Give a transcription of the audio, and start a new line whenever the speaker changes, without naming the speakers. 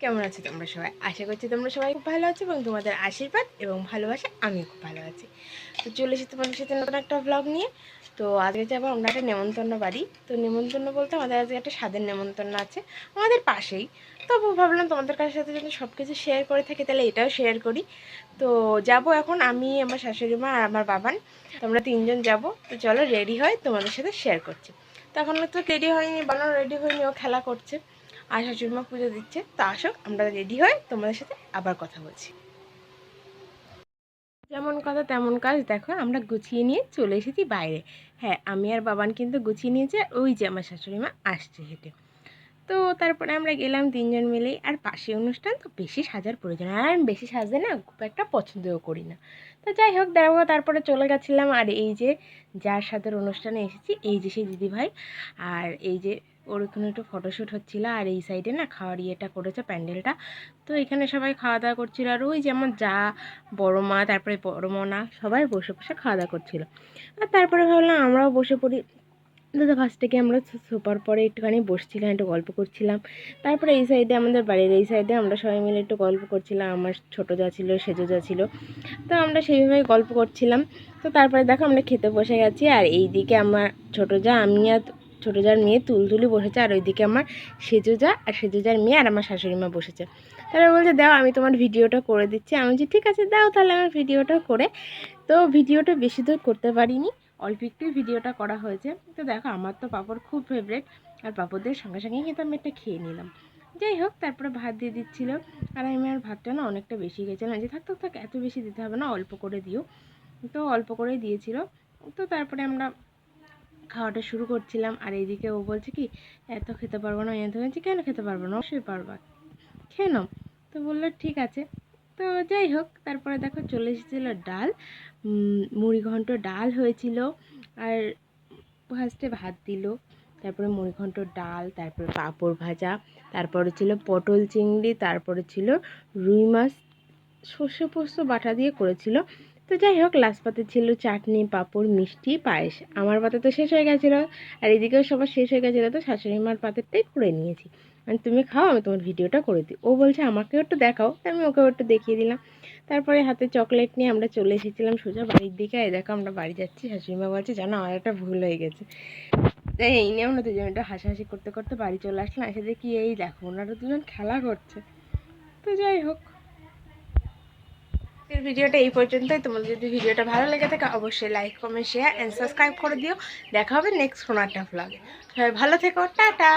কেমন আছো তোমরা সবাই? আশা করছি তোমরা সবাই খুব ভালো আছো এবং তোমাদের আশীর্বাদ এবং ভালোবাসা আমি খুব ভালো আছি। তো চলে এসেছি তোমাদের সাথে নতুন একটা ব্লগ নিয়ে। তো আজকে যাবো আমরা একটা নেমন্তন্ন বাড়ি। তো নেমন্তন্ন বলতে আমাদের আজকে একটা স্বাদের নেমন্তন্ন আছে আমাদের পাশেই। তবু ভাবলাম তোমাদের কাছে সাথে যদি সব কিছু শেয়ার করে থাকি তাহলে এটাও শেয়ার করি। তো যাব এখন আমি, আমার শাশুড়ি মা আর আমার বাবান। তোমরা তিনজন যাব। তো চলো রেডি হয় তোমাদের সাথে শেয়ার করছি। তখন তো রেডি হয়নি, বানানো রেডি হয়নি, ও খেলা করছে আর শাশুড়িমা পুজো দিচ্ছে। তো আসো আমরা রেডি হয়ে তোমাদের সাথে আবার কথা বলছি। যেমন কথা তেমন কাজ, দেখো আমরা গুছিয়ে নিয়ে চলে এসেছি বাইরে। হ্যাঁ, আমি আর বাবান কিন্তু গুছিয়ে নিয়েছে, ওই যে আমার শাশুড়িমা আসছে হেঁটে। তো তারপরে আমরা গেলাম তিনজন মিলেই। আর পাশে অনুষ্ঠান, তো বেশি সাজার প্রয়োজন, আর আমি বেশি সাজতে না খুব একটা পছন্দও করি না। তো যাই হোক দেখো, তারপরে চলে গেছিলাম। আর এই যে যার সাথে অনুষ্ঠানে এসেছি, এই যে সেই দিদিভাই। আর এই যে ওর ওখানে একটু ফটোশ্যুট হচ্ছিলো। আর এই সাইডে না খাওয়ার ইয়েটা করেছে, প্যান্ডেলটা। তো এখানে সবাই খাওয়া দাওয়া করছিলো। আর ওই যেমন যা বড়ো মা, তারপরে বড়ো মনা, সবাই বসে বসে খাওয়া দাওয়া করছিলো। আর তারপরে ভাবলাম আমরাও বসে পড়ি। দাদা ফার্স্ট থেকে আমরা সোফার পরে একটুখানি বসছিলাম, একটু গল্প করছিলাম। তারপরে এই সাইডে, আমাদের বাড়ির এই সাইডে আমরা সবাই মিলে একটু গল্প করছিলাম। আমার ছোটো যা ছিল, সেজো যা ছিল। তো আমরা সেইভাবে গল্প করছিলাম। তো তারপরে দেখো আমরা খেতে বসে গেছি। আর এই দিকে আমার ছোটো যা, আমি আর ছোটো যার মেয়ে তুলতুলি বসেছে। আর ওইদিকে আমার সেজো যা আর সেজো যার মেয়ে আর আমার শাশুড়ি মা বসেছে। তারা বলছে দাও আমি তোমার ভিডিওটা করে দিচ্ছি। আমি বলছি ঠিক আছে দাও তাহলে আমার ভিডিওটা করে। তো ভিডিওটা বেশি দূর করতে পারিনি, অল্প একটুই ভিডিওটা করা হয়েছে। তো দেখো আমার তো পাঁপড় খুব ফেভারিট, আর পাঁপড়দের সঙ্গে সঙ্গেই কিন্তু আমি একটা খেয়ে নিলাম। যাই হোক, তারপরে ভাত দিয়ে দিচ্ছিলো। আর আমি আর ভাতটা না অনেকটা বেশি গেছিলাম, যে থাক থাক থাক এত বেশি দিতে হবে না, অল্প করে দিও। তো অল্প করেই দিয়েছিল। তো তারপরে আমরা খাওয়াটা শুরু করছিলাম। আর এইদিকে ও বলছে কি এত খেতে পারবো না, এত বলছি কেন খেতে পারবো না, অবশ্যই পারবা, খেয়ে নাও। তো বললো ঠিক আছে। তো যাই হোক, তারপরে দেখো চলে এসেছিলো ডাল, মুড়িঘণ্ট ডাল হয়েছিল। আর ফার্স্টে ভাত দিল, তারপরে মুড়িঘণ্ট ডাল, তারপরে পাঁপড় ভাজা, তারপরে ছিল পটল চিংড়ি, তারপরে ছিল রুই মাছ সর্ষে পোস্ত বাটা দিয়ে করেছিল। তো যাই হোক, লাস্ট পাতে ছিল চাটনি, পাঁপড়, মিষ্টি, পায়েস। আমার পাতে তো শেষ হয়ে গেছিলো, আর এদিকেও সবার শেষ হয়ে গেছিলো। তো শাশুড়ি মার পাতেরটাই করে নিয়েছি। মানে তুমি খাও, আমি তোমার ভিডিওটা করে দিই। ও বলছে আমাকেও একটু দেখাও, তাই আমি ওকেও একটু দেখিয়ে দিলাম। তারপরে হাতে চকলেট নিয়ে আমরা চলে এসেছিলাম সোজা বাড়ির দিকে। এই দেখো আমরা বাড়ি যাচ্ছি। শাশুড়ি মা বলছে জানো আমার একটা ভুল হয়ে গেছে। তাই এই নিয়ে আমরা দুজন একটু হাসাহাসি করতে করতে বাড়ি চলে আসলাম। এসে দেখি এই দেখো ওনারা দুজন খেলা করছে। তো যাই হোক, ভিডিওটা এই পর্যন্তই। তোমাদের যদি ভিডিওটা ভালো লেগে থাকে অবশ্যই like, comment, share and subscribe করে দিও। দেখা হবে নেক্সট কোনো একটা ভ্লগে। সবাই ভালো থেকো, টাটা।